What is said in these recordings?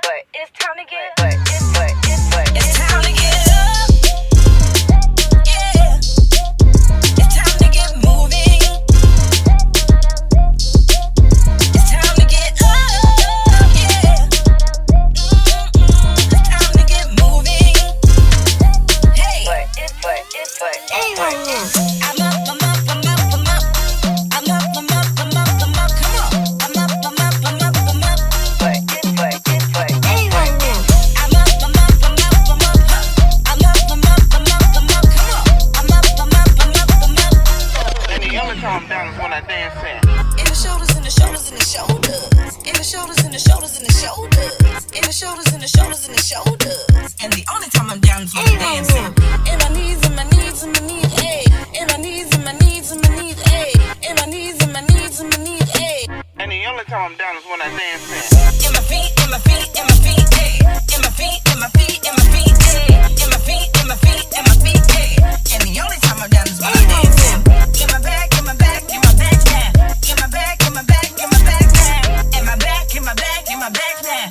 It's time to get up. It's time to get up. Yeah. It's time to get moving. It's time to get up. Yeah. It's time to get moving. Hey. I'm up. I'm up. I'm up. I'm up. I'm up. I'm up. I'm up. I'm up. Come on. I'm up. I'm up. I'm up. I'm up. Calm down is when I dance in the shoulders, in the shoulders, in the shoulders, in the shoulders, in the shoulders, in the shoulders, in the shoulders, in the shoulders, in the shoulders. And the only time I'm down is when I'm dancing. In my knees, in my knees, in my knees, ayy. In my knees, in my knees, in my knees, ayy. In my knees, in my knees, in my knees, ayy. And the only time I'm down is when I dance in my feet, in my feet, in my feet, ayy. In my feet, in my feet, in my feet, ayy. In my feet, in my feet, in my feet, ayy. And the only time I'm down is when I'm dancing. In my back, in my back, in my back now. In my back, in my back, in my back now. In my back, in my back, in my back now.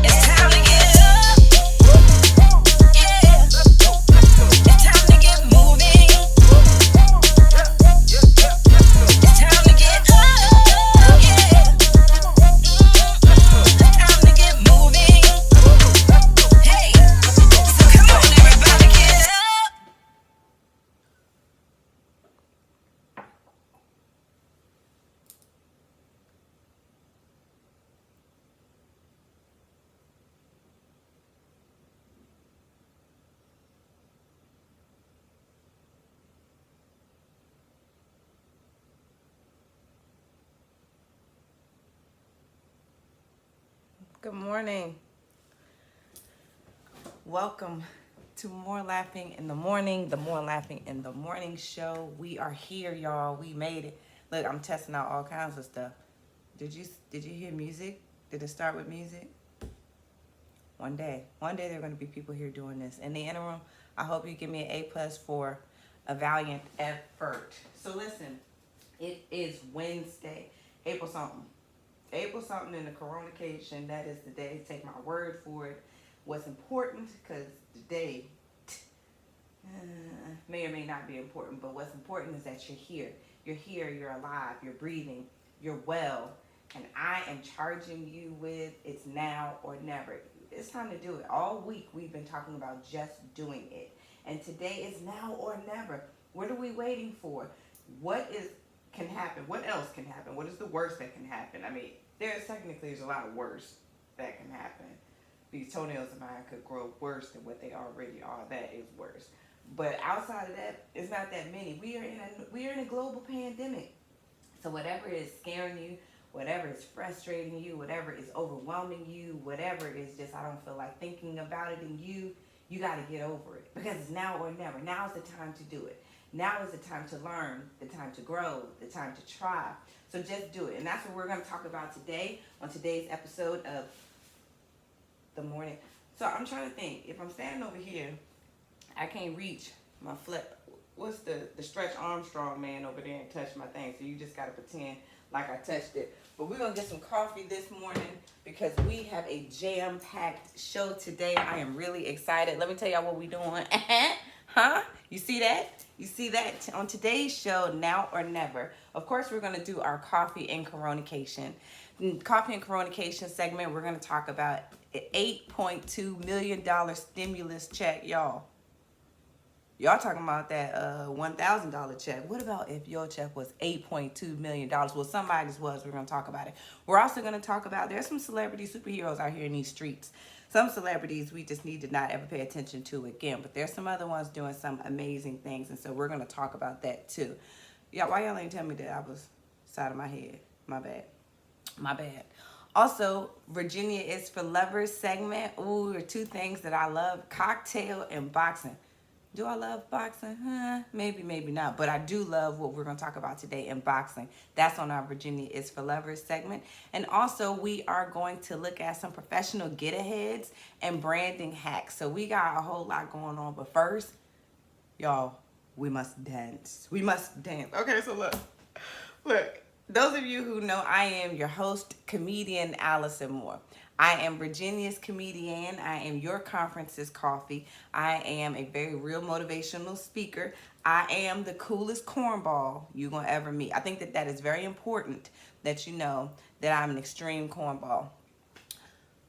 It's time to get up. Yeah. It's time to get moving. It's time to get up. Yeah. It's time to get moving. Hey. So come on, everybody, get up. Good morning. Welcome to More Laughing in the Morning, the More Laughing in the Morning show. We are here, y'all. We made it. Look, I'm testing out all kinds of stuff. Did you hear music? Did it start with music? One day there are going to be people here doing this. In the interim, I hope you give me an A+ for a valiant effort. So listen, it is Wednesday, April something in the Coronacation. That is the day. Take my word for it. What's important, because today may or may not be important, but what's important is that you're here. You're here, you're alive, you're breathing, you're well, and I am charging you with it's now or never. It's time to do it. All week we've been talking about just doing it, and today is now or never. What are we waiting for? Can happen? What else can happen? What is the worst that can happen? I mean, there's a lot of worse that can happen. These toenails of mine could grow worse than what they already are. That is worse. But outside of that, it's not that many. We are in a global pandemic. So whatever is scaring you, whatever is frustrating you, whatever is overwhelming you, whatever is just I don't feel like thinking about it, and you got to get over it, because it's now or never. Now is the time to do it. Now is the time to learn, the time to grow, the time to try. So just do it. And that's what we're going to talk about today on today's episode of The Morning. So I'm trying to think. If I'm standing over here, I can't reach my flip. What's the Stretch Armstrong man over there and touch my thing? So you just got to pretend like I touched it. But we're going to get some coffee this morning because we have a jam-packed show today. I am really excited. Let me tell y'all what we're doing. Huh? You see that? You see that? On today's show, Now or Never, of course, we're going to do our coffee and Coronacation. Coffee and Coronacation segment, we're going to talk about an $8.2 million stimulus check, y'all. Y'all talking about that $1,000 check. What about if your check was $8.2 million? Well, somebody's was. We're going to talk about it. We're also going to talk about there's some celebrity superheroes out here in these streets. Some celebrities we just need to not ever pay attention to again. But there's some other ones doing some amazing things. And so we're going to talk about that too. Yeah, why y'all ain't tell me that I was side of my head? My bad. Also, Virginia is for Lovers segment. Ooh, are two things that I love. Cocktail and boxing. Do I love boxing? Maybe not. But I do love what we're going to talk about today in boxing. That's on our Virginia is for Lovers segment. And also, we are going to look at some professional get-aheads and branding hacks. So we got a whole lot going on. But first, y'all, we must dance. Okay, so look. Those of you who know I am your host, comedian Allison Moore. I am Virginia's comedian. I am your conference's coffee. I am a very real motivational speaker. I am the coolest cornball you're going to ever meet. I think that that is very important that you know that I'm an extreme cornball.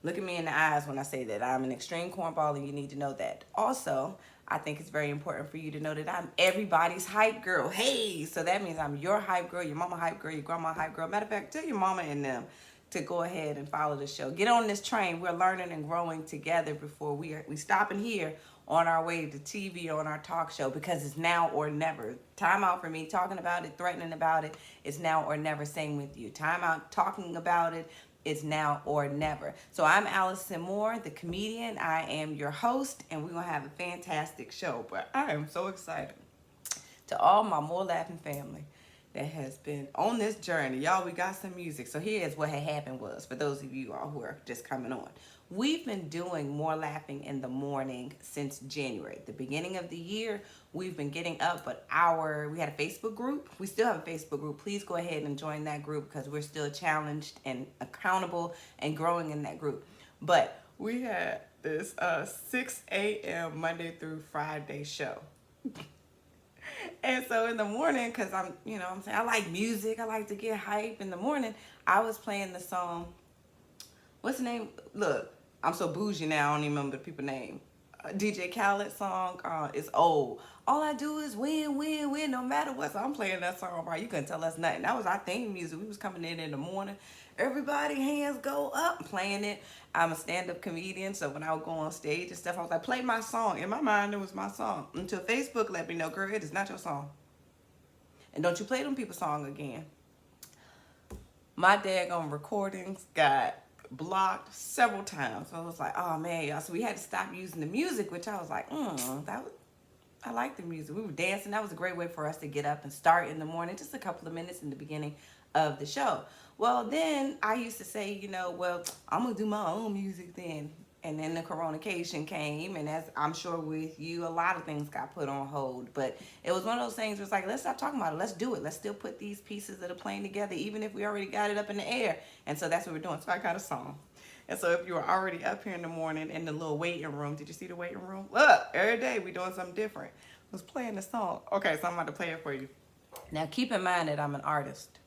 Look at me in the eyes when I say that I'm an extreme cornball, and you need to know that. Also, I think it's very important for you to know that I'm everybody's hype girl. Hey, so that means I'm your hype girl, your mama hype girl, your grandma hype girl. Matter of fact, tell your mama and them to go ahead and follow the show. Get on this train. We're learning and growing together before we stopping here on our way to TV, on our talk show, because it's now or never. Time out for me talking about it, threatening about it. It's now or never. Same with you. Time out talking about it. It's now or never. So I'm Allison Moore, the comedian. I am your host, and we're going to have a fantastic show. But I am so excited. To all my MooreLaughing family that has been on this journey. Y'all, we got some music. So here's what had happened was, for those of you all who are just coming on. We've been doing MooreLaughing in the morning since January. The beginning of the year, we've been getting up, but we had a Facebook group. We still have a Facebook group. Please go ahead and join that group because we're still challenged and accountable and growing in that group. But we had this 6 a.m. Monday through Friday show. And so in the morning, because I'm saying, I like music. I like to get hype. In the morning, I was playing the song. What's the name? Look, I'm so bougie now, I don't even remember the people's name. DJ Khaled song, it's old. All I do is win, win, win, no matter what. So I'm playing that song, right? You couldn't tell us nothing. That was our theme music. We was coming in the morning. Everybody, hands go up, playing it. I'm a stand-up comedian, so when I would go on stage and stuff, I was like, play my song. In my mind, it was my song. Until Facebook let me know, girl, it is not your song. And don't you play them people's song again. My daggone recordings got blocked several times. So I was like, oh man, y'all. So we had to stop using the music, which I was like, I like the music. We were dancing. That was a great way for us to get up and start in the morning, just a couple of minutes in the beginning of the show. Well, then I used to say, well, I'm going to do my own music then. And then the coronation came, and as I'm sure with you, a lot of things got put on hold. But it was one of those things where it's like, let's stop talking about it. Let's do it. Let's still put these pieces that are playing together, even if we already got it up in the air. And so that's what we're doing. So I got a song. And so if you were already up here in the morning in the little waiting room, did you see the waiting room? Look, every day we doing something different. I was playing the song. Okay, so I'm about to play it for you. Now keep in mind that I'm an artist.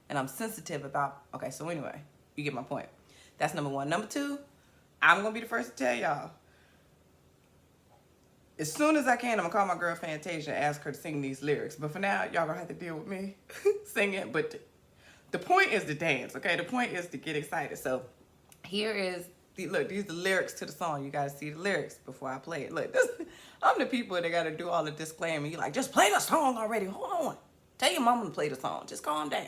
And I'm sensitive about, okay, so anyway, you get my point. That's number one. Number two, I'm going to be the first to tell y'all. As soon as I can, I'm going to call my girl Fantasia and ask her to sing these lyrics. But for now, y'all going to have to deal with me singing. But the point is to dance, okay? The point is to get excited. So here is, look, these are the lyrics to the song. You got to see the lyrics before I play it. Look, I'm the people that got to do all the disclaimer. You're like, just play the song already. Hold on. Tell your mama to play the song. Just calm down.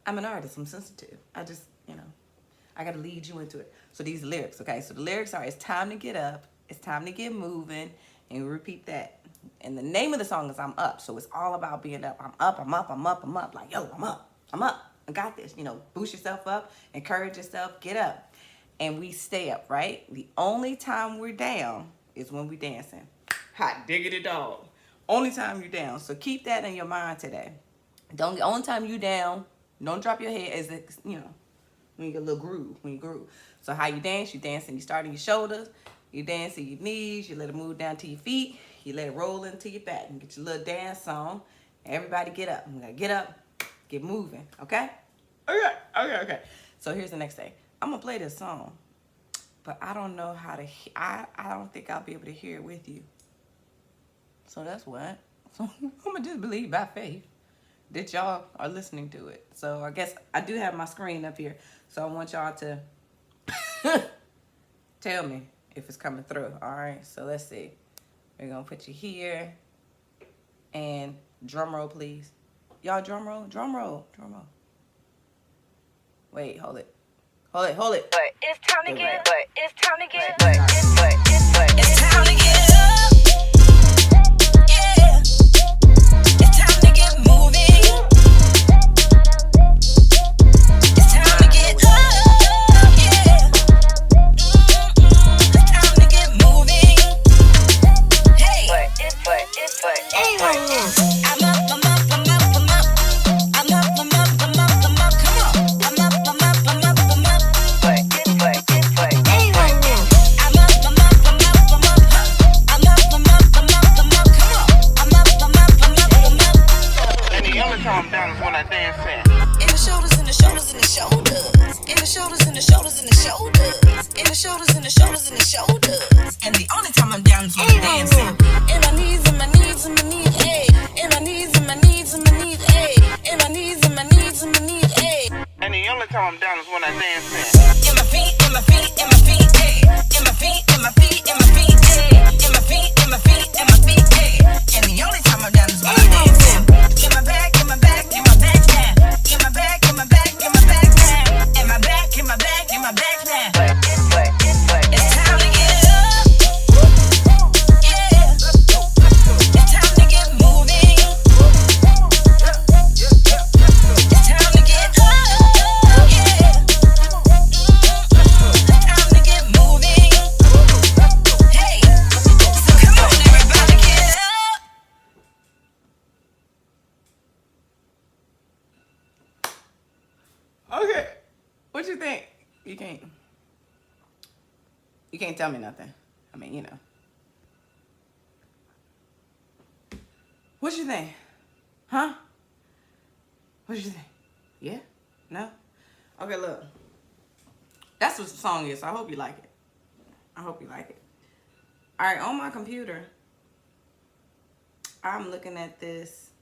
I'm an artist. I'm sensitive. I got to lead you into it. So these lyrics, okay? So the lyrics are, it's time to get up. It's time to get moving. And we repeat that. And the name of the song is I'm Up. So it's all about being up. I'm up, I'm up, I'm up, I'm up. Like, yo, I'm up. I'm up. I got this. Boost yourself up. Encourage yourself. Get up. And we stay up, right? The only time we're down is when we're dancing. Hot diggity dog. Only time you're down. So keep that in your mind today. The only time you down, don't drop your head, is when you get a little groove, when you groove. So how you dance and you start in your shoulders, you dance in your knees, you let it move down to your feet, you let it roll into your back, and get your little dance on. Everybody get up. You gotta get up, get moving, okay? Okay. So here's the next thing. I'm gonna play this song, but I don't know how to, I don't think I'll be able to hear it with you. So that's what. So I'm gonna just believe by faith that y'all are listening to it. So I guess I do have my screen up here. So I want y'all to tell me if it's coming through. All right, so let's see. We're going to put you here. And drum roll, please. Y'all drum roll, drum roll, drum roll. Wait, hold it. Hold it. But it's time to get up. It's time to get up. It's time to get up. Yeah. It's time to get moving. I'm up, come on. the shoulders, and the shoulders, and the shoulders. In the shoulders, and the shoulders, and the shoulders. And the only time I'm down is when I'm dancing. In my knees, and my knees, and my knees, ayy. In my knees, and my knees, and my knees, ayy. In my knees, and my knees, and my knees, ayy. And the only time I'm down is when I dance in. In my feet, in my feet, in my feet, ayy. In my feet, in my feet, in my feet, ayy. In my feet, in my feet, in my feet, ayy. And the only time I'm down is when I'm dancing. In my back, in my back, in my back now. In my back, in my back, in my back now. In my back, in my back, in my back now. It's time to get up. Yeah. It's time to get moving. It's time to get up. Yeah. It's time to get moving. Hey. So come on, everybody, get up. Okay. What you think? You can't tell me nothing. I mean, you know. What you think? Huh? What you think? Yeah? No? Okay, look. That's what the song is, so I hope you like it. I hope you like it. Alright, on my computer, I'm looking at this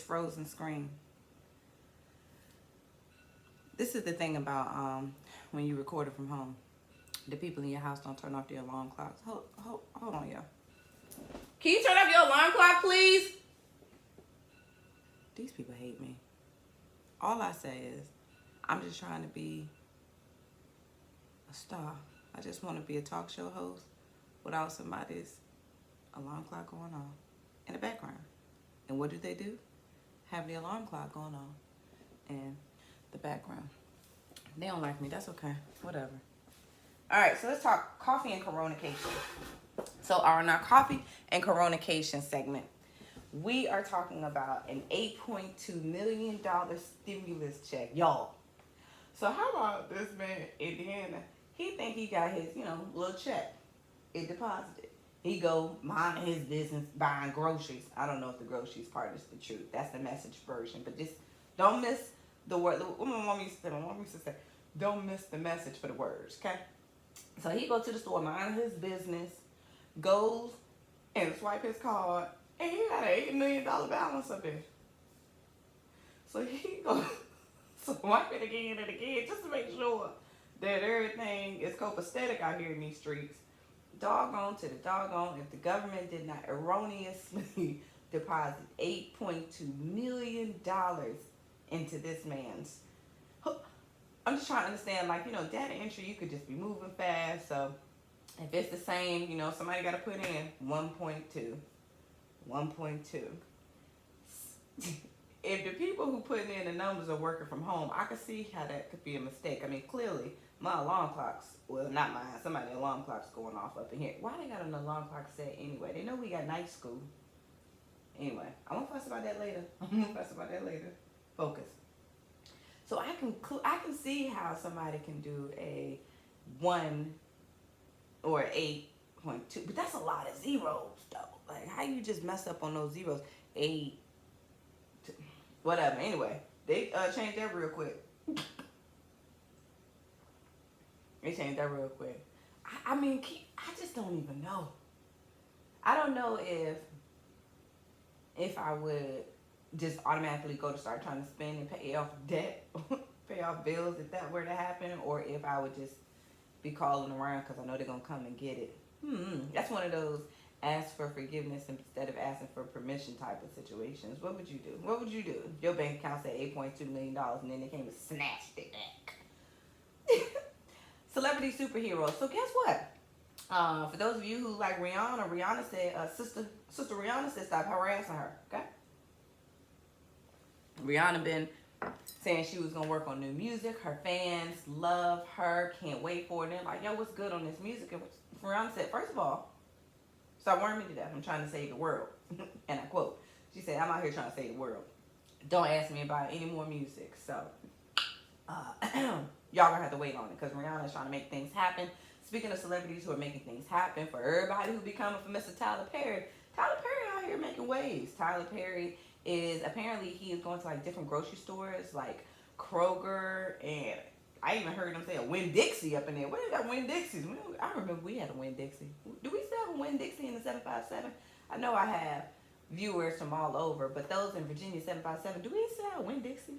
frozen screen. This is the thing about when you record it from home. The people in your house don't turn off their alarm clocks. Hold on, y'all. Can you turn off your alarm clock, please? These people hate me. All I say is, I'm just trying to be a star. I just want to be a talk show host without somebody's alarm clock going on in the background. And what do? Have the alarm clock going on in the background. They don't like me. That's okay. Whatever. All right, so let's talk coffee and coronication. So on our coffee and coronication segment, we are talking about an $8.2 million stimulus check, y'all. So how about this man, Indiana? He think he got his, little check. It deposited. He go minding his business, buying groceries. I don't know if the groceries part is the truth. That's the message version. But just don't miss the word. What my mom used to say, don't miss the message for the words, okay? So he go to the store, minding his business, goes and swipe his card, and he got an $8 million balance up there. So he goes swipe it again and again just to make sure that everything is copacetic out here in these streets. Doggone to the doggone if the government did not erroneously deposit $8.2 million into this man's. I'm just trying to understand, data entry, you could just be moving fast. So if it's the same, somebody got to put in 1.2. If the people who putting in the numbers are working from home, I can see how that could be a mistake. I mean, clearly, my alarm clocks, well, not mine, somebody's alarm clock's going off up in here. Why they got an alarm clock set anyway? They know we got night school. Anyway, I'm going to fuss about that later. Focus. So I can see how somebody can do a 1 or 8.2, but that's a lot of zeros, though. Like, how you just mess up on those zeros? 8, whatever. Anyway, they changed that real quick. I mean, I just don't even know. I don't know if I would just automatically go to start trying to spend and pay off debt, pay off bills if that were to happen, or if I would just be calling around because I know they're going to come and get it. That's one of those ask for forgiveness instead of asking for permission type of situations. What would you do? Your bank account said $8.2 million and then they came and snatched it back. Celebrity superheroes. So guess what? For those of you who like Rihanna said, Sister Rihanna said stop harassing her, okay? Rihanna been saying she was gonna work on new music. Her fans love her, can't wait for it. And they're like, yo, what's good on this music? And Rihanna said, first of all, stop worrying me to death. I'm trying to save the world. And I quote, she said, I'm out here trying to save the world. Don't ask me about any more music. So, y'all gonna have to wait on it because Rihanna's trying to make things happen. Speaking of celebrities who are making things happen, for everybody who be coming for Mr. Tyler Perry out here making waves. Tyler Perry is apparently he is going to like different grocery stores like Kroger, and I even heard them say a Winn Dixie up in there. What is that Winn Dixie's? I remember we had a Winn Dixie. Do we still have a Winn Dixie in the 757? I know I have viewers from all over, but those in Virginia 757, do we still have a Winn Dixie?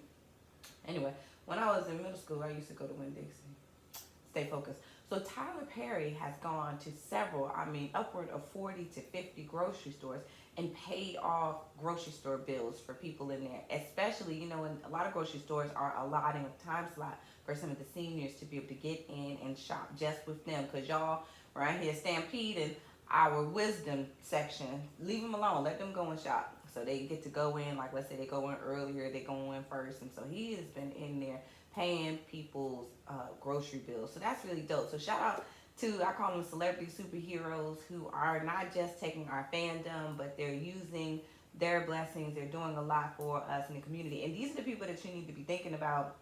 Anyway, when I was in middle school, I used to go to Winn Dixie. Stay focused. So Tyler Perry has gone to several, I mean, upward of 40 to 50 grocery stores and paid off grocery store bills for people in there. Especially, you know, in a lot of grocery stores are allotting a time slot for some of the seniors to be able to get in and shop just with them. Because y'all right here stampeding our wisdom section. Leave them alone. Let them go and shop. So they get to go in, like let's say they go in earlier, they go in first. And so he has been in there paying people's grocery bills. So that's really dope. So shout out to, I call them celebrity superheroes, who are not just taking our fandom, but they're using their blessings. They're doing a lot for us in the community. And these are the people that you need to be thinking about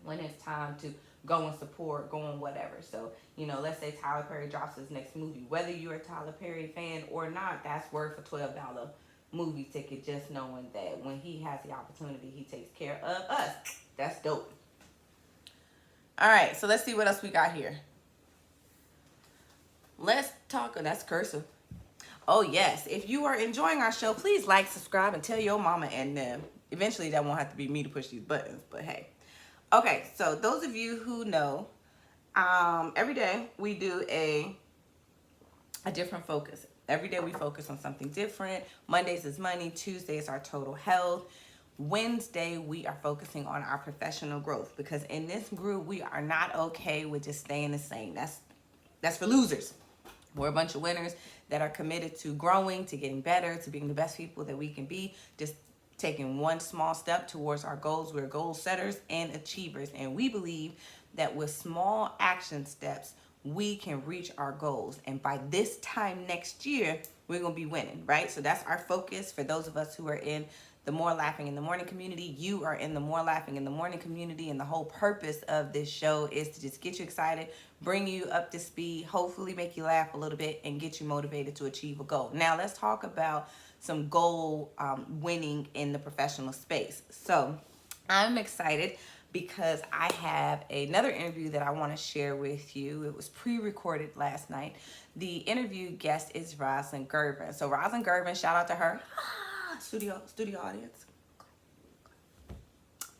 when it's time to go and support, go and whatever. So, you know, let's say Tyler Perry drops his next movie. Whether you're a Tyler Perry fan or not, that's worth a $12 movie ticket, just knowing that when he has the opportunity, he takes care of us. That's dope. All right, so let's see what else we got here. Let's talk, that's cursive. Oh yes, if you are enjoying our show, please like, subscribe, and tell your mama, and eventually that won't have to be me to push these buttons, but hey. Okay, so those of you who know, every day we do a different focus. Every day we focus on something different. Mondays is money, Tuesday is our total health. Wednesday, we are focusing on our professional growth, because in this group, we are not okay with just staying the same. That's for losers. We're a bunch of winners that are committed to growing, to getting better, to being the best people that we can be, just taking one small step towards our goals. We're goal setters and achievers, and we believe that with small action steps, we can reach our goals. And by this time next year, we're going to be winning, right? So that's our focus for those of us who are in the More Laughing in the Morning community. You are in the More Laughing in the Morning community, and the whole purpose of this show is to just get you excited, bring you up to speed, hopefully make you laugh a little bit, and get you motivated to achieve a goal. Now let's talk about some goal winning in the professional space. So I'm excited because I have another interview that I want to share with you. It was pre-recorded last night. The interview guest is Rosalind Gervin. So Rosalind Gervin, shout out to her. Studio audience.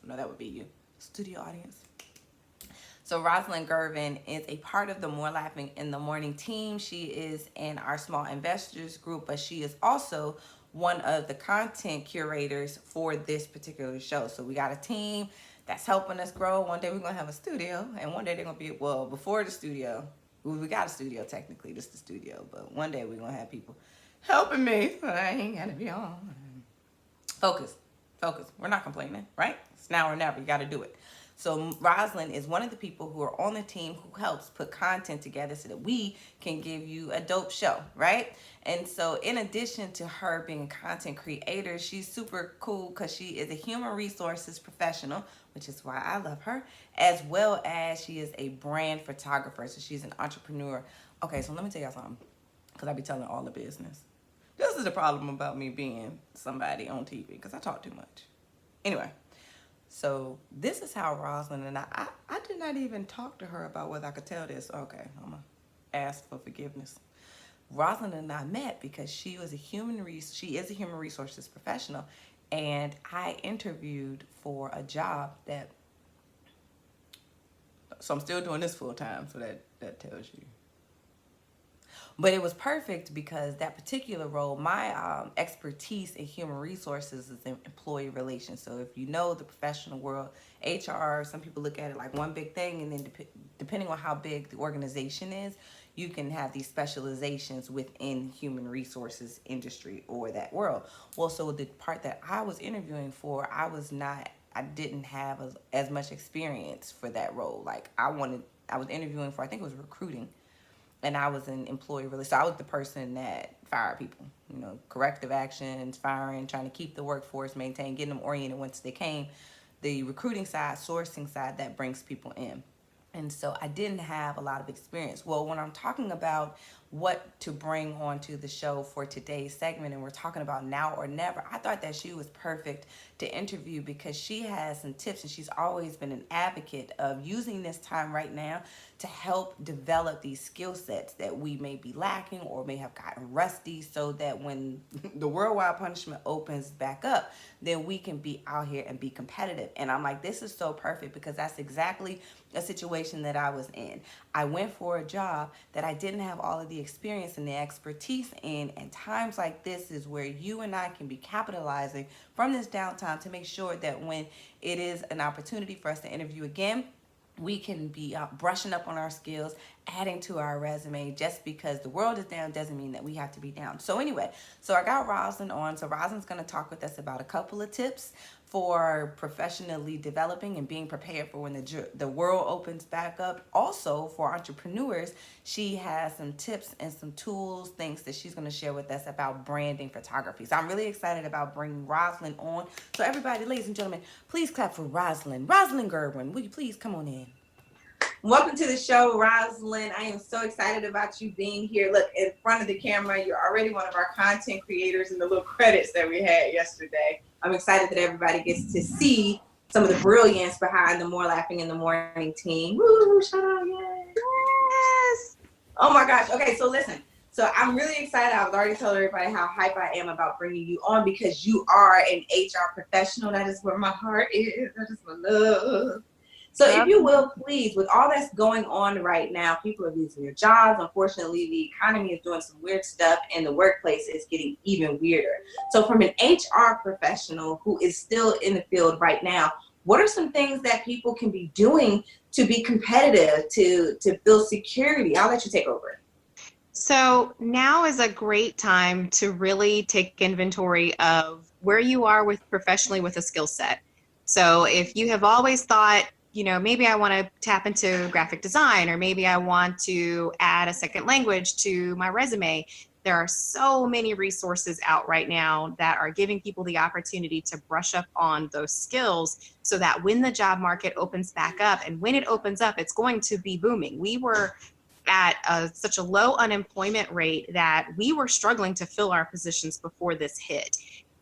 No, that would be you. Studio audience. So Rosalind Gervin is a part of the More Laughing in the Morning team. She is in our small investors group, but she is also one of the content curators for this particular show. So we got a team that's helping us grow. One day we're going to have a studio, and one day they're going to be, well, before the studio, we got a studio technically, this is the studio, but one day we're going to have people helping me, so I ain't got to be on. Focus. We're not complaining, right? It's now or never. You got to do it. So Rosalind is one of the people who are on the team who helps put content together so that we can give you a dope show, right? And so in addition to her being a content creator, she's super cool because she is a human resources professional, which is why I love her, as well as she is a brand photographer. So she's an entrepreneur. Okay, so let me tell y'all something, because I be telling all the business. This is the problem about me being somebody on TV, because I talk too much. Anyway, so this is how Rosalind and I did not even talk to her about whether I could tell this. Okay, I'm going to ask for forgiveness. Rosalind and I met because she is a human resources professional, and I interviewed for a job that, so I'm still doing this full time, so that tells you. But it was perfect because that particular role, my expertise in human resources is in employee relations. So if you know the professional world, HR, some people look at it like one big thing, and then depending on how big the organization is, you can have these specializations within human resources industry or that world. Well, so the part that I was interviewing for, I didn't have as much experience for that role. Like I was interviewing for, I think it was recruiting. And I was an employee relations. So I was the person that fired people, you know, corrective actions, firing, trying to keep the workforce maintained, getting them oriented once they came. The recruiting side, sourcing side, that brings people in. And so I didn't have a lot of experience. Well, when I'm talking about what to bring onto the show for today's segment, and we're talking about now or never. I thought that she was perfect to interview because she has some tips, and she's always been an advocate of using this time right now to help develop these skill sets that we may be lacking or may have gotten rusty, so that when the worldwide punishment opens back up, then we can be out here and be competitive. And I'm like, this is so perfect because that's exactly a situation that I was in. I went for a job that I didn't have all of the experience and the expertise in, and times like this is where you and I can be capitalizing from this downtime to make sure that when it is an opportunity for us to interview again, we can be brushing up on our skills, adding to our resume. Just because the world is down doesn't mean that we have to be down. So anyway, so I got Rosalind on. So Rosalind's going to talk with us about a couple of tips for professionally developing and being prepared for when the world opens back up. Also, for entrepreneurs, she has some tips and some tools, things that she's going to share with us about branding photography. So I'm really excited about bringing Rosalind on. So everybody, ladies and gentlemen, please clap for Rosalind. Rosalind Gerwin, will you please come on in? Welcome to the show, Rosalind. I am so excited about you being here. Look, in front of the camera, you're already one of our content creators in the little credits that we had yesterday. I'm excited that everybody gets to see some of the brilliance behind the MooreLaughing in the Morning team. Woo, shout out, yes. Oh my gosh. Okay, so listen. So I'm really excited. I've already told everybody how hype I am about bringing you on because you are an HR professional. That is where my heart is. That is my love. So if you will, please, with all that's going on right now, people are losing their jobs. Unfortunately, the economy is doing some weird stuff and the workplace is getting even weirder. So from an HR professional who is still in the field right now, what are some things that people can be doing to be competitive, to build security? I'll let you take over. So now is a great time to really take inventory of where you are with professionally with a skill set. So if you have always thought, maybe I want to tap into graphic design, or maybe I want to add a second language to my resume. There are so many resources out right now that are giving people the opportunity to brush up on those skills so that when the job market opens back up, and when it opens up, it's going to be booming. We were at such a low unemployment rate that we were struggling to fill our positions before this hit.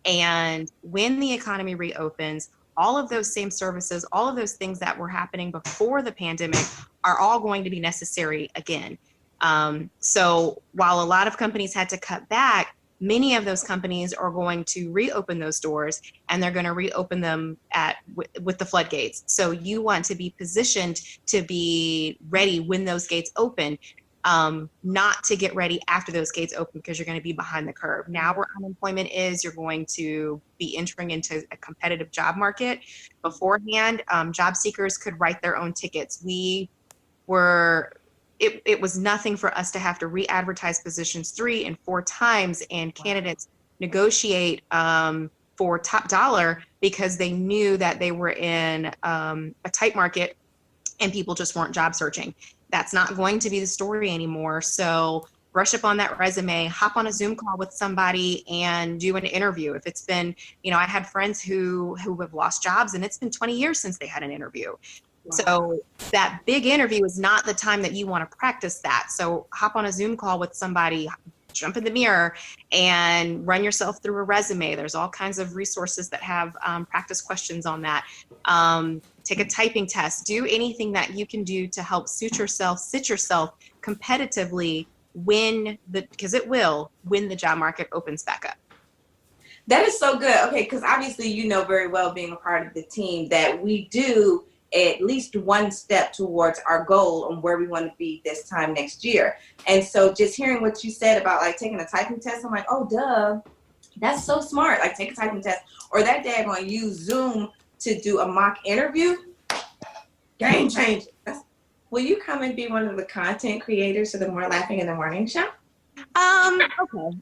And when the economy reopens, all of those same services, all of those things that were happening before the pandemic are all going to be necessary again. So while a lot of companies had to cut back, many of those companies are going to reopen those doors, and they're going to reopen them with the floodgates. So you want to be positioned to be ready when those gates open, not to get ready after those gates open because you're going to be behind the curve. Now where unemployment is, you're going to be entering into a competitive job market. Beforehand, job seekers could write their own tickets. It was nothing for us to have to re-advertise positions 3 and 4 times, and candidates negotiate for top dollar because they knew that they were in a tight market and people just weren't job searching. That's not going to be the story anymore. So brush up on that resume, hop on a Zoom call with somebody and do an interview. If it's been, I had friends who have lost jobs and it's been 20 years since they had an interview. Wow. So that big interview is not the time that you want to practice that. So hop on a Zoom call with somebody, jump in the mirror and run yourself through a resume. There's all kinds of resources that have practice questions on that. Take a typing test, do anything that you can do to help sit yourself competitively because it will, when the job market opens back up. That is so good. Okay, because obviously you know very well, being a part of the team, that we do at least one step towards our goal on where we want to be this time next year. And so just hearing what you said about like taking a typing test, I'm like, oh, duh, that's so smart. Like take a typing test, or that day I'm going to use Zoom to do a mock interview. Game changer. Will you come and be one of the content creators of the MooreLaughing in the Morning show? Okay.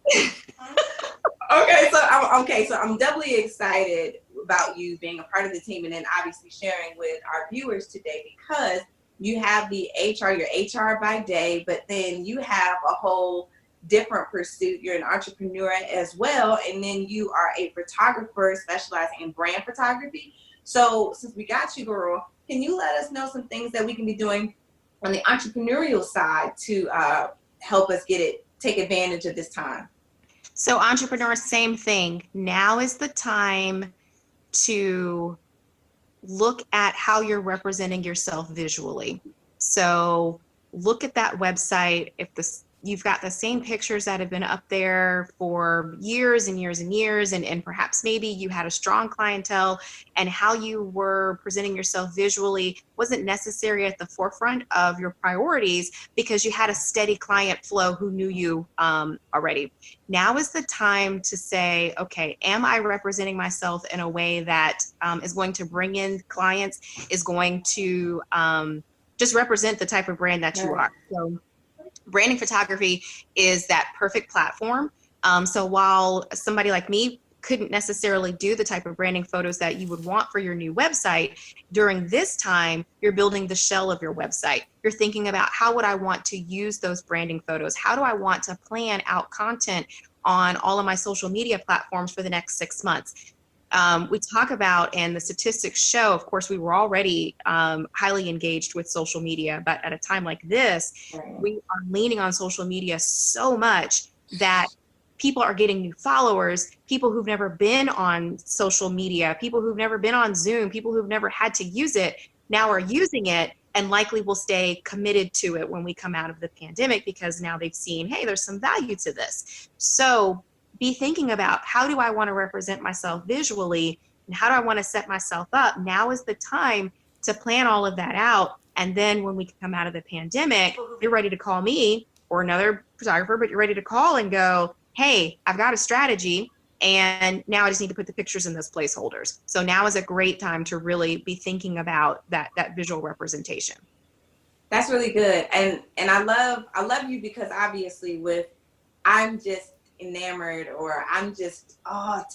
Okay, so I'm doubly excited about you being a part of the team, and then obviously sharing with our viewers today, because you have the your HR by day, but then you have a whole different pursuit. You're an entrepreneur as well, and then you are a photographer specializing in brand photography. So since we got you, girl, can you let us know some things that we can be doing on the entrepreneurial side to help us take advantage of this time? So entrepreneurs, same thing. Now is the time to look at how you're representing yourself visually. So look at that website. If you've got the same pictures that have been up there for years and years and years, and perhaps maybe you had a strong clientele and how you were presenting yourself visually wasn't necessary at the forefront of your priorities because you had a steady client flow who knew you already. Now is the time to say, okay, am I representing myself in a way that is going to bring in clients, is going to just represent the type of brand that you are. So branding photography is that perfect platform. So while somebody like me couldn't necessarily do the type of branding photos that you would want for your new website, during this time, you're building the shell of your website. You're thinking about, how would I want to use those branding photos? How do I want to plan out content on all of my social media platforms for the next 6 months? We talk about, and the statistics show, of course, we were already highly engaged with social media, but at a time like this, we are leaning on social media so much that people are getting new followers, people who've never been on social media, people who've never been on Zoom, people who've never had to use it, now are using it and likely will stay committed to it when we come out of the pandemic, because now they've seen, hey, there's some value to this. So be thinking about, how do I want to represent myself visually, and how do I want to set myself up? Now is the time to plan all of that out. And then when we come out of the pandemic, you're ready to call me or another photographer, but you're ready to call and go, hey, I've got a strategy, and now I just need to put the pictures in those placeholders. So now is a great time to really be thinking about that visual representation. That's really good. And I love you, because obviously I'm just enamored, or I'm just I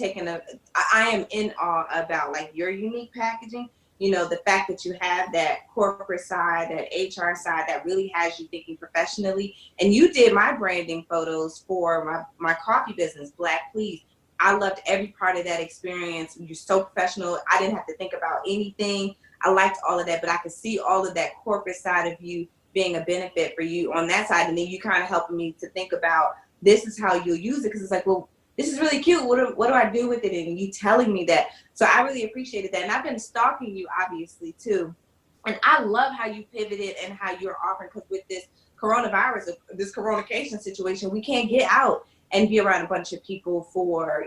am in awe about like your unique packaging. You know, the fact that you have that corporate side, that HR side that really has you thinking professionally. And you did my branding photos for my coffee business, Black Please. I loved every part of that experience. You're so professional. I didn't have to think about anything. I liked all of that, but I could see all of that corporate side of you being a benefit for you on that side. And then you kind of helping me to think about, this is how you'll use it. Because it's like, well, this is really cute. What do I do with it? And you telling me that. So I really appreciated that. And I've been stalking you, obviously, too. And I love how you pivoted and how you're offering, because with this coronavirus, this coronacation situation, we can't get out and be around a bunch of people for,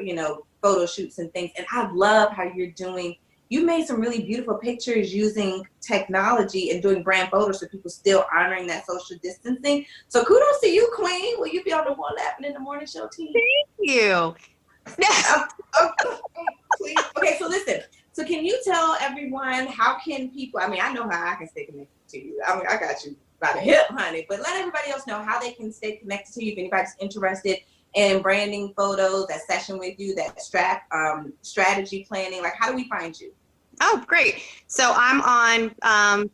photo shoots and things. And I love how you made some really beautiful pictures using technology and doing brand photos for people still honoring that social distancing. So kudos to you, Queen. Will you be on the One Laughing in the Morning show team? Thank you. Please. Okay, so listen. So can you tell everyone, how can people, I know how I can stay connected to you. I got you by the hip, honey. But let everybody else know how they can stay connected to you if anybody's interested in branding photos, that session with you, that strategy planning. Like, how do we find you? Oh, great. So I'm on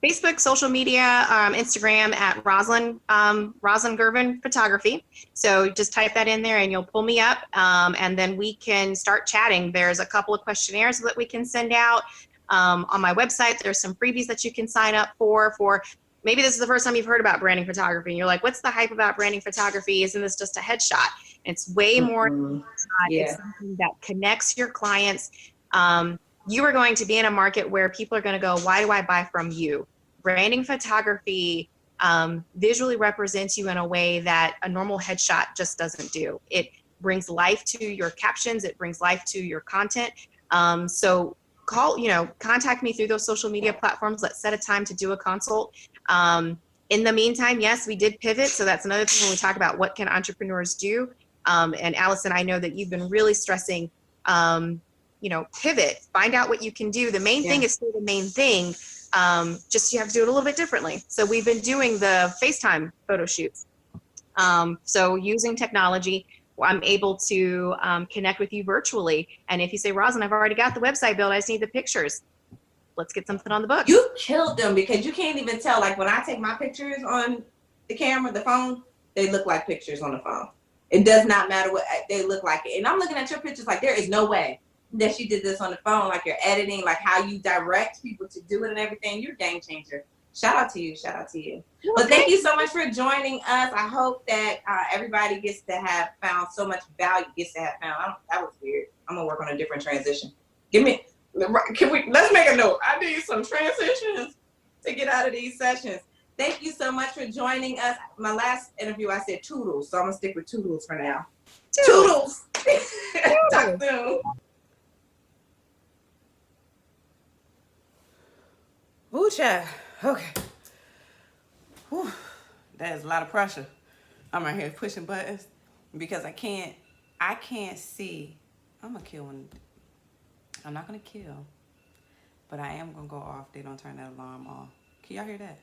Facebook, social media, Instagram at Rosalind Gervin Photography. So just type that in there and you'll pull me up, and then we can start chatting. There's a couple of questionnaires that we can send out. On my website, there's some freebies that you can sign up for maybe this is the first time you've heard about branding photography and you're like, what's the hype about branding photography? Isn't this just a headshot? It's way more. It's something that connects your clients. You are going to be in a market where people are going to go, why do I buy from you? Branding photography visually represents you in a way that a normal headshot just doesn't do. It brings life to your captions. It brings life to your content. So contact me through those social media platforms. Let's set a time to do a consult. In the meantime, yes, we did pivot. So that's another thing when we talk about what can entrepreneurs do. And Allison, I know that you've been really stressing, pivot, find out what you can do. The main thing is still the main thing. Just you have to do it a little bit differently. So we've been doing the FaceTime photo shoots. So using technology, I'm able to connect with you virtually. And if you say, Rosin, I've already got the website built, I just need the pictures. Let's get something on the books. You killed them, because you can't even tell. Like when I take my pictures on the camera, the phone, they look like pictures on the phone. It does not matter what they look like. And I'm looking at your pictures like, there is no way that she did this on the phone. Like, you're editing, like how you direct people to do it and everything. You're a game changer. Shout out to you. Shout out to you. But thank you so much for joining us. I hope that everybody gets to have found so much value. That was weird. I'm gonna work on a different transition. Let's make a note. I need some transitions to get out of these sessions. Thank you so much for joining us. My last interview, I said toodles, so I'm gonna stick with toodles for now. Toodles. Talk soon. Ooh, child. Okay. Whew. That is a lot of pressure. I'm right here pushing buttons because I can't see. I'm gonna kill one. I'm not gonna kill, but I am gonna go off. They don't turn that alarm off. Can y'all hear that?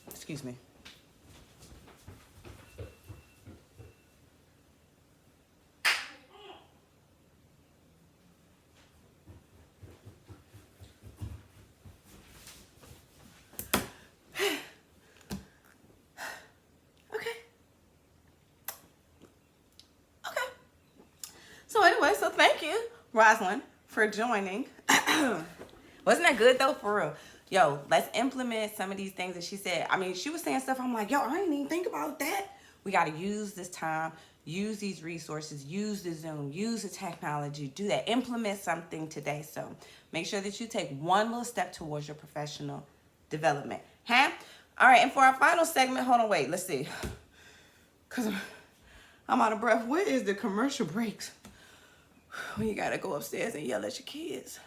Excuse me. So thank you, Rosalind, for joining. Wasn't that good though, for real? Yo, let's implement some of these things that she said. I mean, she was saying stuff. I'm like, yo, I didn't even think about that. We got to use this time, use these resources, use the Zoom, use the technology, do that. Implement something today. So make sure that you take one little step towards your professional development. Huh? All right, and for our final segment, hold on, wait, let's see. Because I'm out of breath. Where is the commercial breaks? When you gotta go upstairs and yell at your kids.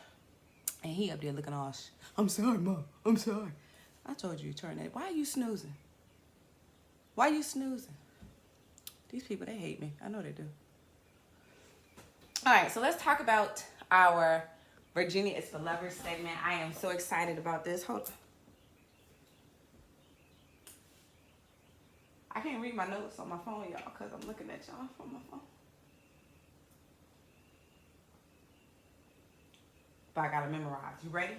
And he up there looking all, I'm sorry, Mom. I'm sorry. I told you to turn that. Why are you snoozing? Why are you snoozing? These people, they hate me. I know they do. All right, so let's talk about our Virginia is for Lovers segment. I am so excited about this. Hold on. I can't read my notes on my phone, y'all, because I'm looking at y'all on my phone. But I gotta memorize. You ready?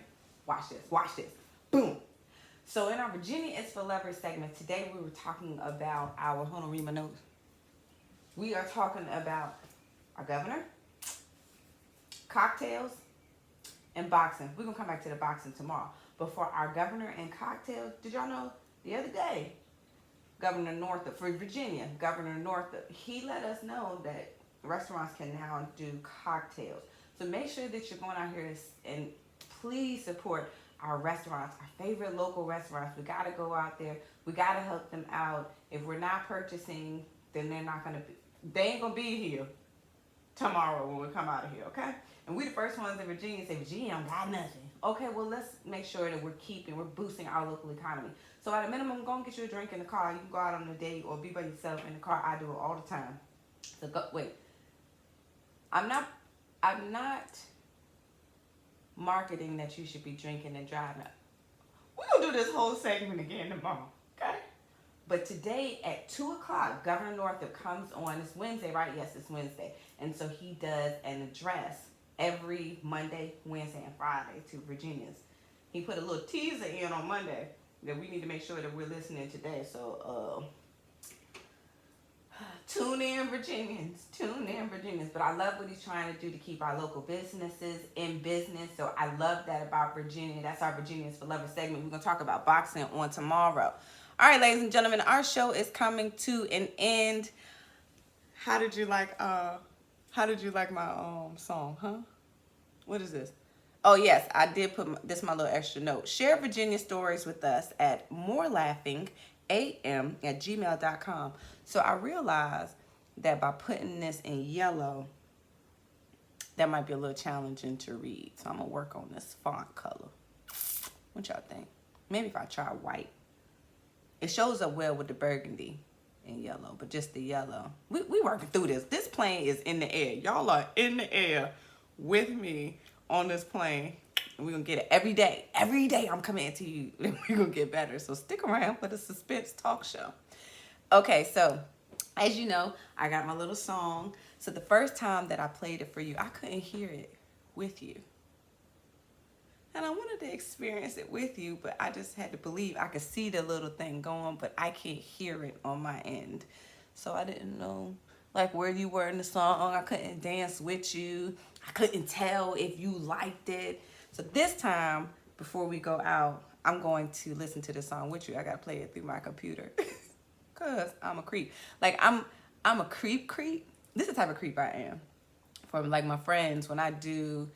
Watch this. Watch this. Boom. So in our Virginia is for Lovers segment, today we were talking about our, hold on, read my notes. We are talking about our governor, cocktails, and boxing. We're gonna come back to the boxing tomorrow. But for our governor and cocktails, did y'all know the other day, Governor Northup, for Virginia, Governor Northup, he let us know that restaurants can now do cocktails. So make sure that you're going out here and please support our restaurants, our favorite local restaurants. We got to go out there. We got to help them out. If we're not purchasing, then they ain't going to be here tomorrow when we come out of here, okay? And we the first ones in Virginia say, Virginia don't got nothing. Okay, well, let's make sure that we're boosting our local economy. So at a minimum, go and get you a drink in the car. You can go out on a date or be by yourself in the car. I do it all the time. So wait. I'm not marketing that you should be drinking and driving. We're going to do this whole segment again tomorrow, okay? But today at 2 o'clock, Governor Northup comes on. It's Wednesday, right? Yes, it's Wednesday. And so he does an address every Monday, Wednesday, and Friday to Virginians. He put a little teaser in on Monday that we need to make sure that we're listening today. So, tune in, Virginians. Tune in, Virginians. But I love what he's trying to do to keep our local businesses in business. So I love that about Virginia. That's our Virginians for Lovers segment. We're going to talk about boxing on tomorrow. All right, ladies and gentlemen, our show is coming to an end. How did you like my song, huh? What is this? Oh, yes, I did put this my little extra note. Share Virginia stories with us at MooreLaughing@gmail.com. So I realized that by putting this in yellow, that might be a little challenging to read. So I'm going to work on this font color. What y'all think? Maybe if I try white. It shows up well with the burgundy and yellow, but just the yellow. We working through this. This plane is in the air. Y'all are in the air with me on this plane. And we're going to get it every day. Every day I'm coming to you. We're going to get better. So stick around for the suspense talk show. Okay, so as you know, I got my little song. So the first time that I played it for you, I couldn't hear it with you. And I wanted to experience it with you, but I just had to believe. I could see the little thing going, but I can't hear it on my end. So I didn't know like where you were in the song. I couldn't dance with you. I couldn't tell if you liked it. So this time, before we go out, I'm going to listen to this song with you. I gotta play it through my computer. Cause I'm a creep. Like I'm a creep. This is the type of creep I am. From like my friends, when I did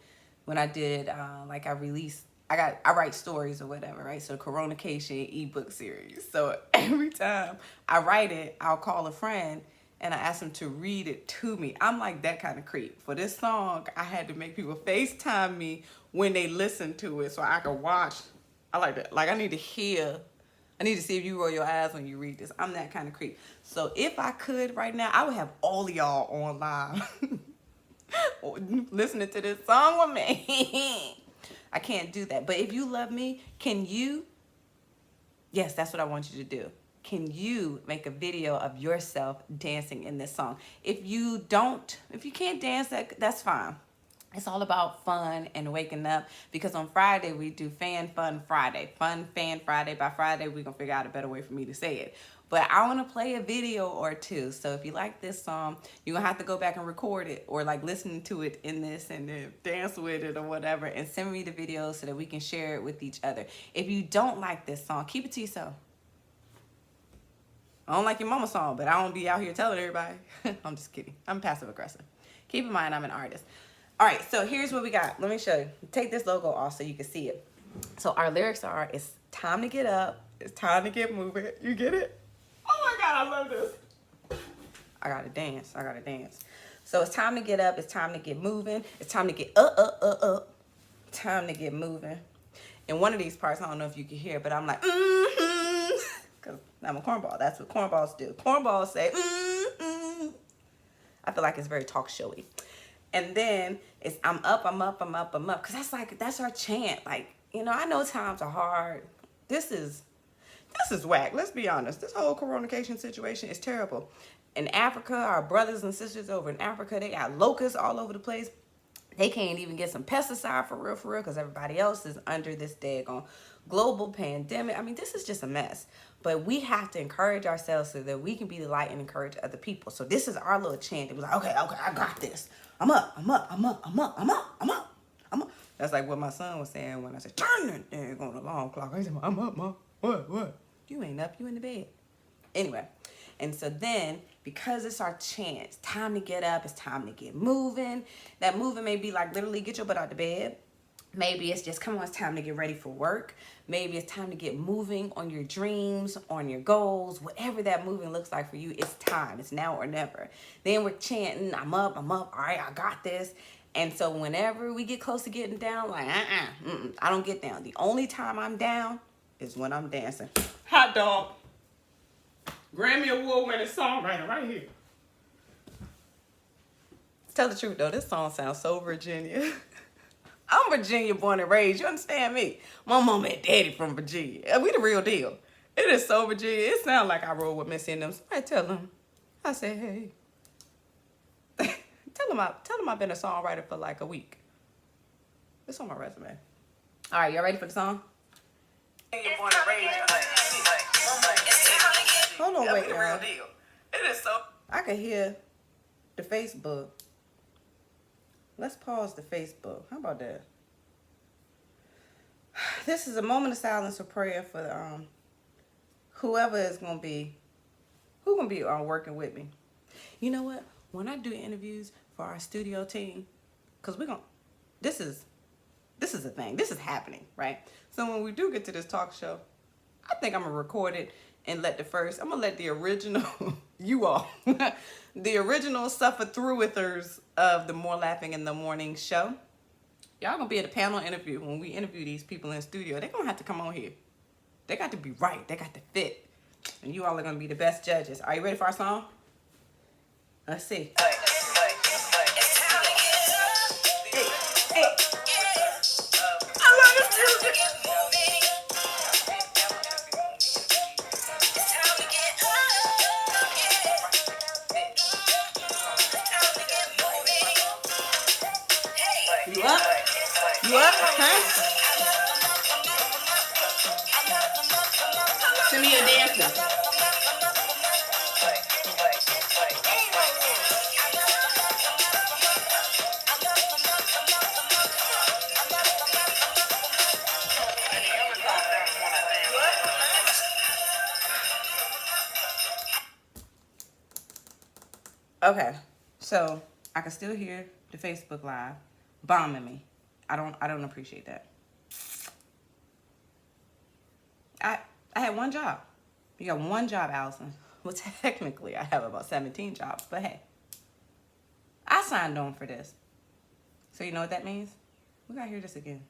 like I write stories or whatever, right? So Coronacation ebook series. So every time I write it, I'll call a friend and I ask them to read it to me. I'm like that kind of creep. For this song, I had to make people FaceTime me when they listen to it so I could watch. I like that. Like I need to hear. I need to see if you roll your eyes when you read this. I'm that kind of creep. So if I could right now, I would have all of y'all on live listening to this song with me. I can't do that. But if you love me, can you? Yes, that's what I want you to do. Can you make a video of yourself dancing in this song? If you can't dance, that's fine. It's all about fun and waking up, because on Friday we do Fan Fun Friday. Fun Fan Friday. By Friday we're going to figure out a better way for me to say it. But I want to play a video or two. So if you like this song, you're going to have to go back and record it, or like listen to it in this and then dance with it or whatever, and send me the video so that we can share it with each other. If you don't like this song, keep it to yourself. I don't like your mama's song, but I don't be out here telling everybody. I'm just kidding. I'm passive aggressive. Keep in mind I'm an artist. All right, so here's what we got. Let me show you. Take this logo off so you can see it. So our lyrics are, it's time to get up. It's time to get moving. You get it? Oh my God, I love this. I gotta dance. So it's time to get up. It's time to get moving. It's time to get up. Time to get moving. And one of these parts, I don't know if you can hear, but I'm like, because I'm a cornball. That's what cornballs do. Cornballs say, I feel like it's very talk showy. And then it's I'm up. Because that's our chant. Like, you know, I know times are hard. This is whack. Let's be honest. This whole coronation situation is terrible. In Africa, our brothers and sisters over in Africa, they got locusts all over the place. They can't even get some pesticide for real, because everybody else is under this daggone global pandemic. I mean, this is just a mess. But we have to encourage ourselves so that we can be the light and encourage other people. So this is our little chant. It was like, okay, I got this. I'm up. That's like what my son was saying when I said, turn that thing on the alarm clock. I said, I'm up, Mom. What? You ain't up. You in the bed. Anyway. And so then, because it's our chance, time to get up, it's time to get moving. That moving may be like literally get your butt out of bed. Maybe it's just, come on, it's time to get ready for work. Maybe it's time to get moving on your dreams, on your goals, whatever that moving looks like for you. It's time. It's now or never. Then we're chanting, I'm up. All right, I got this. And so whenever we get close to getting down, like, I don't get down. The only time I'm down is when I'm dancing. Hot dog. Grammy Award winning songwriter right here. Tell the truth though, this song sounds so Virginia. I'm Virginia born and raised. You understand me? My mom and daddy from Virginia. We the real deal. It is so Virginia. It sounds like I roll with Missy and them. Somebody tell them. I say, hey. tell them I've been a songwriter for like a week. It's on my resume. All right, y'all ready for the song? Born and raised. Hold on, wait, y'all. It is so. I can hear the Facebook. Let's pause the Facebook. How about that? This is a moment of silence or prayer for whoever is gonna be, working with me. You know what? When I do interviews for our studio team, cause this is a thing. This is happening, right? So when we do get to this talk show, I think I'm gonna record it and I'm gonna let the original, you all, the original suffer through withers of the MooreLaughing in the Morning show. Y'all gonna be at a panel interview when we interview these people in the studio. They're gonna have to come on here. They got to be right. They got to fit. And you all are gonna be the best judges. Are you ready for our song? Let's see. You up? Huh? Send me your dancer. Okay, so I can still hear the Facebook Live bombing me. I don't appreciate that. I had one job. You got one job, Allison. Well, technically, I have about 17 jobs, but hey, I signed on for this. So you know what that means? We gotta hear this again.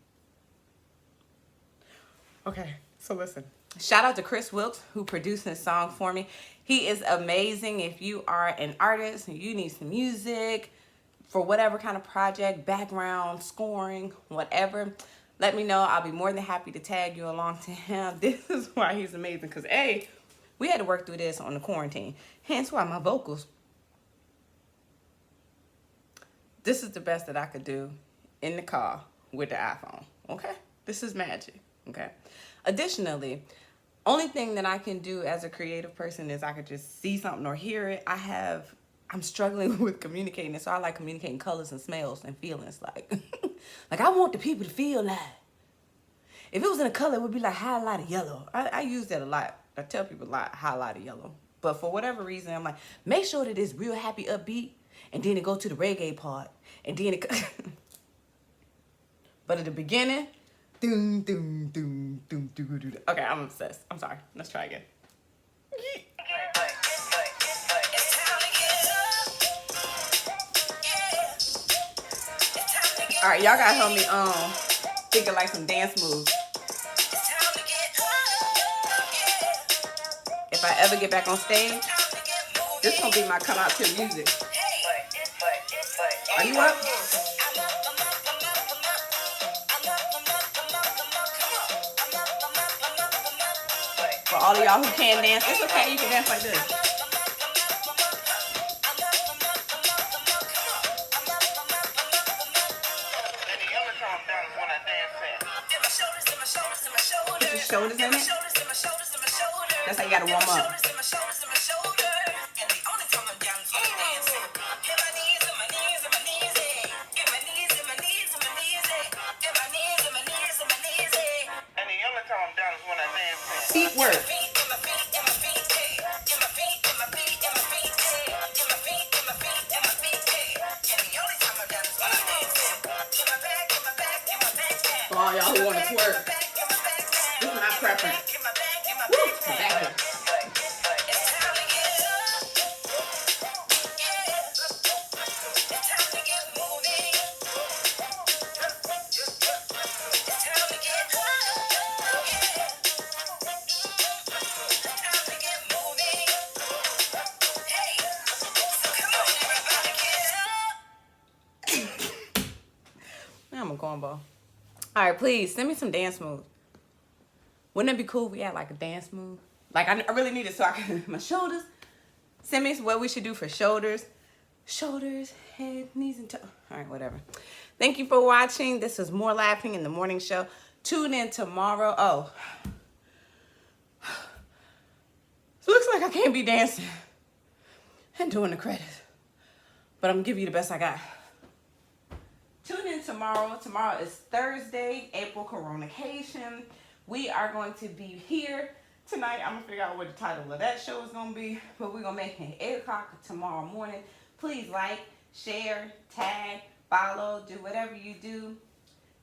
Okay, so listen. Shout out to Chris Wilkes, who produced this song for me. He is amazing. If you are an artist and you need some music for whatever kind of project, background, scoring, whatever, let me know. I'll be more than happy to tag you along to him. This is why he's amazing, because A, we had to work through this on the quarantine. Hence why my vocals. This is the best that I could do in the car with the iPhone, okay? This is magic, okay? Additionally, only thing that I can do as a creative person is I could just see something or hear it. I'm struggling with communicating it, so I like communicating colors and smells and feelings. Like, like I want the people to feel like, if it was in a color, it would be like highlighted yellow. I use that a lot. I tell people a lot, highlighted yellow. But for whatever reason, I'm like, make sure that it's real happy, upbeat, and then it go to the reggae part, and then it. But at the beginning, doom, doom, doom, doom, doom, doom. Okay, I'm obsessed. I'm sorry. Let's try again. All right, y'all gotta help me think of like some dance moves. If I ever get back on stage, this gonna be my come out to music. Are you up? For all of y'all who can't dance, it's okay. You can dance like this. Put your shoulders in it. That's how you gotta warm up. Feet work. For all y'all who want to twerk, this is my preference. Woo, exactly. I'm a cornball. All right, please send me some dance moves. Wouldn't it be cool if we had like a dance move? Like I really need it so I can my shoulders. Send me what we should do for shoulders. Shoulders, head, knees, and toes. All right, whatever. Thank you for watching. This is MooreLaughing in the Morning Show. Tune in tomorrow. Oh. So it looks like I can't be dancing and doing the credits. But I'm gonna give you the best I got. Tune in tomorrow. Tomorrow is Thursday, April Coronacation. We are going to be here tonight. I'm going to figure out what the title of that show is going to be. But we're going to make it 8 o'clock tomorrow morning. Please like, share, tag, follow, do whatever you do.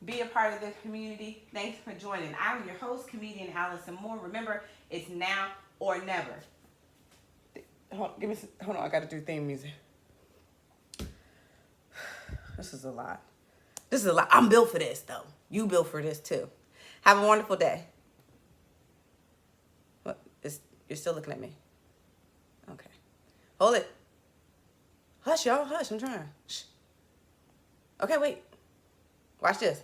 Be a part of the community. Thanks for joining. I'm your host, comedian Allison Moore. Remember, it's now or never. Hold on, I got to do theme music. This is a lot. This is a lot. I'm built for this, though. You built for this, too. Have a wonderful day. What? You're still looking at me? Okay. Hold it. Hush, y'all. Hush. I'm trying. Shh. Okay, wait. Watch this.